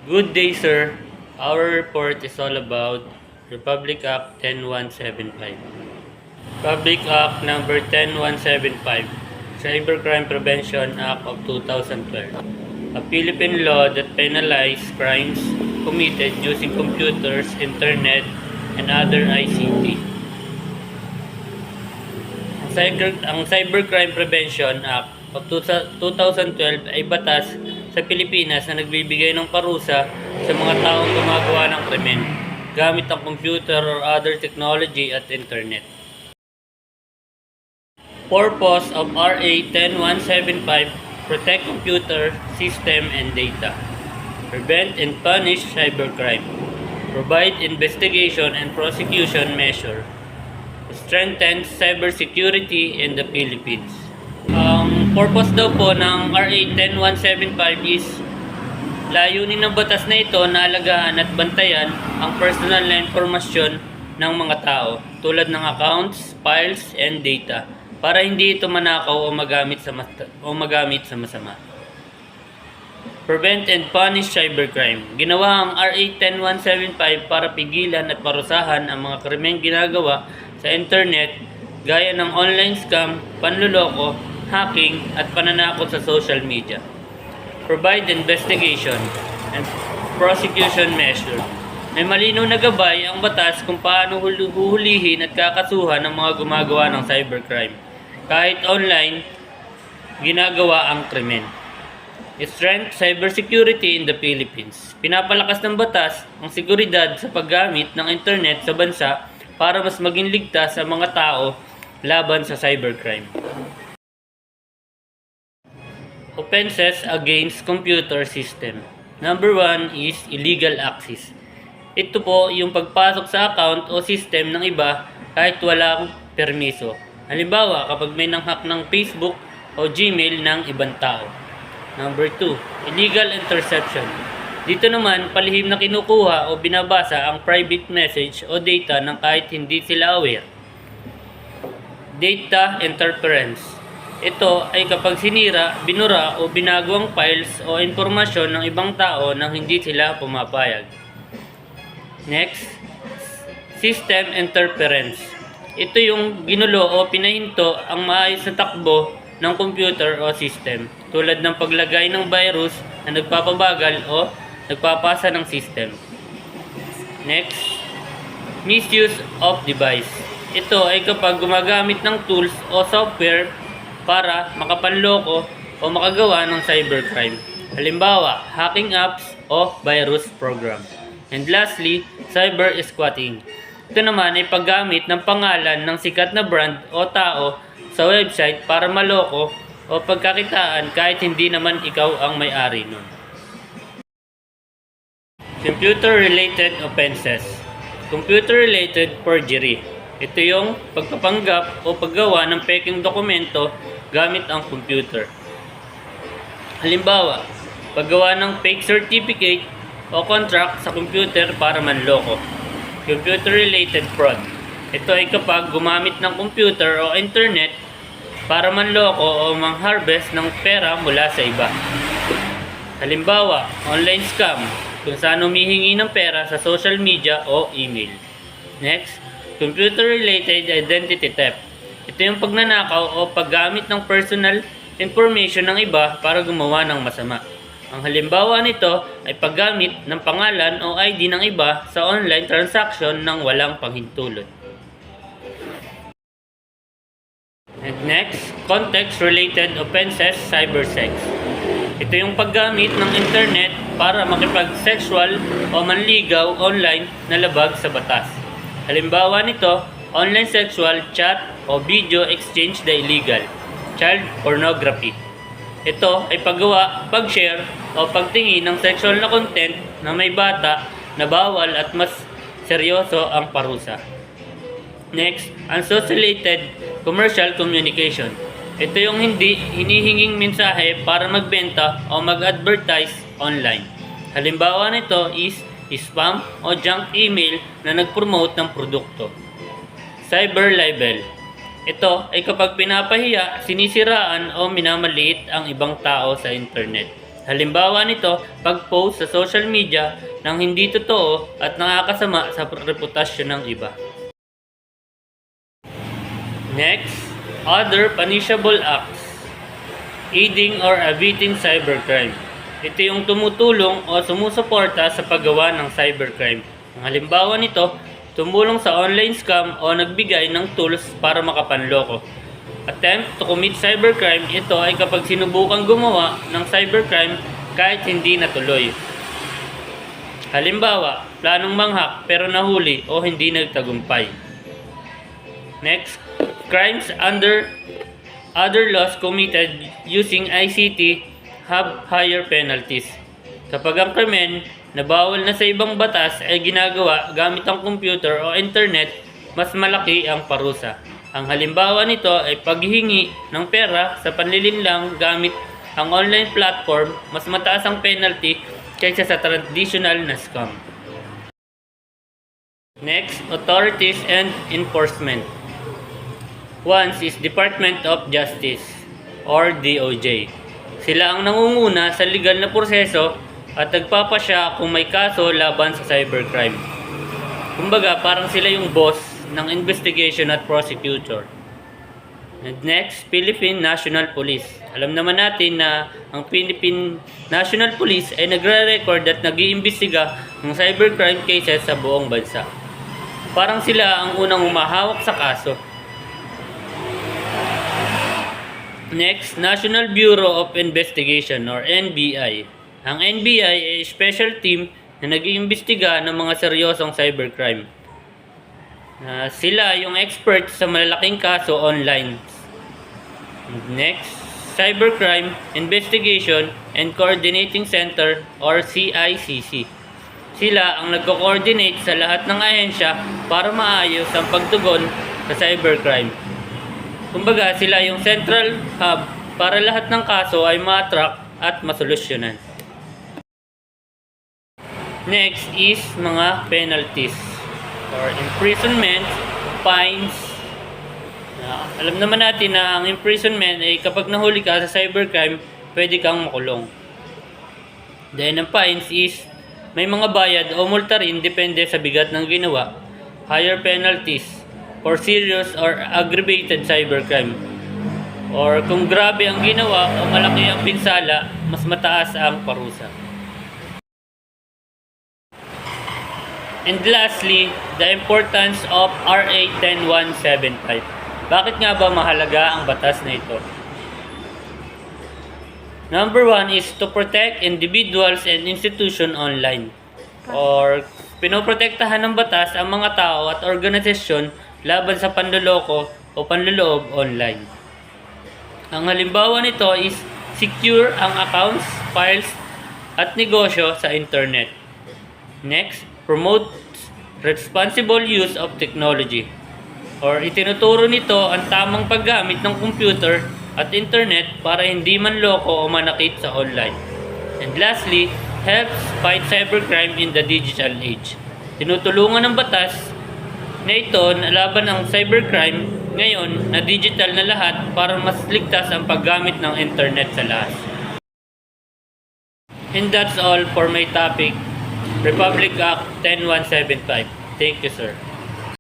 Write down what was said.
Good day, sir. Our report is all about Republic Act 10175. Public Act number 10175, Cybercrime Prevention Act of 2012. A Philippine law that penalizes crimes committed using computers, internet, and other ICT. Ang Cybercrime Prevention Act of 2012 ay batas sa Pilipinas na nagbibigay ng parusa sa mga taong gumagawa ng krimen gamit ang computer or other technology at internet. Purpose of RA 10175: protect computer, system, and data. Prevent and punish cybercrime. Provide investigation and prosecution measure. Strengthen cybersecurity in the Philippines. Ang purpose daw po ng RA 10175 is layunin ng batas na ito na alagaan at bantayan ang personal na impormasyon ng mga tao tulad ng accounts, files, and data para hindi ito manakaw o magamit sa masama. Prevent and punish cybercrime. Ginawa ang RA 10175 para pigilan at parusahan ang mga krimeng ginagawa sa internet gaya ng online scam, panluloko, hacking, at pananakot sa social media. Provide investigation and prosecution measure. May malinaw na gabay ang batas kung paano huhulihin at kakasuhan ng mga gumagawa ng cybercrime. Kahit online, ginagawa ang krimen. Strength cybersecurity in the Philippines. Pinapalakas ng batas ang seguridad sa paggamit ng internet sa bansa para mas maging ligtas ang mga tao laban sa cybercrime. Offenses against computer system. Number 1 is illegal access. Ito po yung pagpasok sa account o system ng iba kahit walang permiso. Halimbawa, kapag may nanghack ng Facebook o Gmail ng ibang tao. Number 2, illegal interception. Dito naman, palihim na kinukuha o binabasa ang private message o data ng kahit hindi sila aware. Data interference. Ito ay kapag sinira, binura o binago ang files o impormasyon ng ibang tao nang hindi sila pumapayag. Next, system interference. Ito yung ginulo o pinahinto ang maayos na takbo ng computer o system tulad ng paglagay ng virus na nagpapabagal o nagpapasa ng system. Next, misuse of device. Ito ay kapag gumagamit ng tools o software para makapanloko o makagawa ng cybercrime. Halimbawa, hacking apps o virus program. And lastly, cyber squatting. Ito naman ay paggamit ng pangalan ng sikat na brand o tao sa website para maloko o pagkakitaan kahit hindi naman ikaw ang may-ari nun. Computer-related offenses. Computer-related perjury. Ito yung pagpapanggap o paggawa ng peking dokumento gamit ang computer. Halimbawa, paggawa ng fake certificate o contract sa computer para manloko. Computer-related fraud. Ito ay kapag gumamit ng computer o internet para manloko o mangharvest ng pera mula sa iba. Halimbawa, online scam, kung saan humihingi ng pera sa social media o email. Next, computer-related identity theft. Ito yung pagnanakaw o paggamit ng personal information ng iba para gumawa ng masama. Ang halimbawa nito ay paggamit ng pangalan o ID ng iba sa online transaction ng walang panghintulot. And next, context-related offenses, cybersex. Ito yung paggamit ng internet para makipag-sexual o manligaw online na labag sa batas. Halimbawa nito, online sexual chat o video exchange na illegal, child pornography. Ito ay paggawa, pag-share o pagtingin ng sexual na content na may bata na bawal at mas seryoso ang parusa. Next, unsociated commercial communication. Ito yung hindi hinihinging mensahe para magbenta o mag-advertise online. Halimbawa nito is spam o junk email na nag-promote ng produkto. Cyber libel. Ito ay kapag pinapahiya, sinisiraan o minamaliit ang ibang tao sa internet. Halimbawa nito, pag-post sa social media ng hindi totoo at nakakasama sa reputasyon ng iba. Next, other punishable acts. Aiding or abetting cybercrime. Ito yung tumutulong o sumusuporta sa paggawa ng cybercrime. Ang halimbawa nito, tumulong sa online scam o nagbigay ng tools para makapanloko. Attempt to commit cybercrime, ito ay kapag sinubukang gumawa ng cybercrime kahit hindi natuloy. Halimbawa, planong manghak pero nahuli o hindi nagtagumpay. Next, crimes under other laws committed using ICT have higher penalties. Kapag ang krimen na bawal na sa ibang batas ay ginagawa gamit ang computer o internet, mas malaki ang parusa. Ang halimbawa nito ay paghihingi ng pera sa panlilinlang gamit ang online platform, mas mataas ang penalty kaysa sa traditional na scam. Next, authorities and enforcement. One is Department of Justice or DOJ. Sila ang nangunguna sa legal na proseso at nagpapasya kung may kaso laban sa cybercrime. Kumbaga, parang sila yung boss ng investigation at prosecutor. And next, Philippine National Police. Alam naman natin na ang Philippine National Police ay nagre-record at nag-iimbestiga ng cybercrime cases sa buong bansa. Parang sila ang unang humahawak sa kaso. Next, National Bureau of Investigation or NBI. Ang NBI ay special team na nag-iimbestiga ng mga seryosong cybercrime. Sila yung expert sa malalaking kaso online. Next, Cybercrime Investigation and Coordinating Center or CICC. Sila ang nagko-coordinate sa lahat ng ahensya para maayos ang pagtugon sa cybercrime. Kumbaga, sila yung central hub para lahat ng kaso ay ma-track at masolusyonan. Next is mga penalties or imprisonment, fines. Alam naman natin na ang imprisonment ay kapag nahuli ka sa cybercrime, pwede kang makulong. Then ang fines is may mga bayad o multa rin depende sa bigat ng ginawa. Higher penalties for serious or aggravated cybercrime. Or kung grabe ang ginawa o malaki ang pinsala, mas mataas ang parusa. And lastly, the importance of RA 10175. Bakit nga ba mahalaga ang batas na ito? Number 1 is to protect individuals and institutions online. Or pinoprotektahan ng batas ang mga tao at organisasyon laban sa panloloko o panloloob online. Ang halimbawa nito is secure ang accounts, files, at negosyo sa internet. Next, promote responsible use of technology. Or itinuturo nito ang tamang paggamit ng computer at internet para hindi manloko o manakit sa online. And lastly, helps fight cybercrime in the digital age. Tinutulungan ng batas na ito na laban ang cybercrime ngayon na digital na lahat para mas ligtas ang paggamit ng internet sa lahat. And that's all for my topic, Republic Act 10175. Thank you, sir.